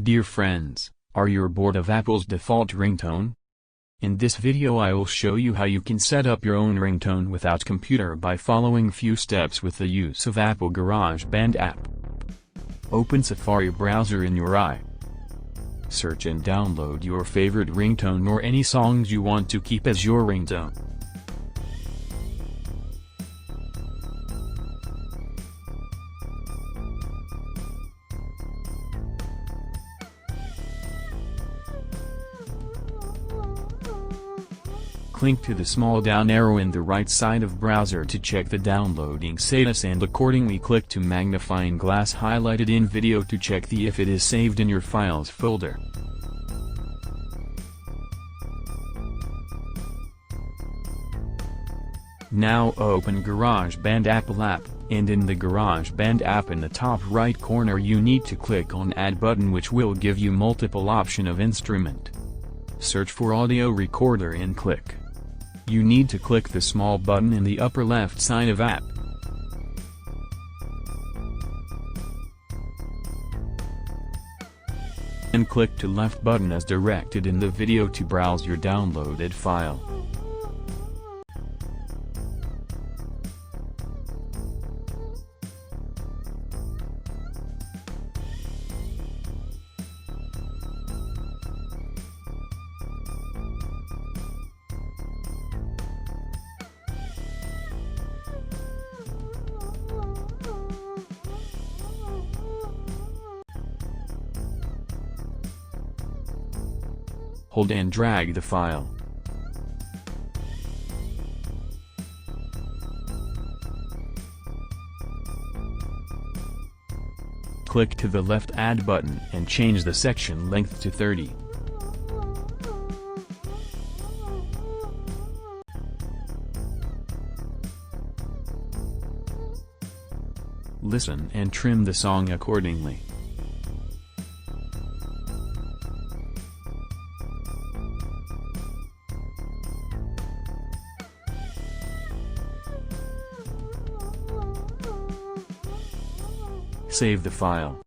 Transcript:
Dear friends, are you bored of Apple's default ringtone? In this video I will show you how you can set up your own ringtone without computer by following few steps with the use of Apple GarageBand app. Open Safari browser in your eye. Search and download your favorite ringtone or any songs you want to keep as your ringtone. Click to the small down arrow in the right side of browser to check the downloading status and accordingly click to magnifying glass highlighted in video to check if it is saved in your files folder. Now open GarageBand Apple app, and in the GarageBand app in the top right corner you need to click on Add button, which will give you multiple option of instrument. Search for audio recorder and click. You need to click the small button in the upper left side of app. And click to left button as directed in the video to browse your downloaded file. Hold and drag the file. Click to the left Add button and change the section length to 30. Listen and trim the song accordingly. Save the file.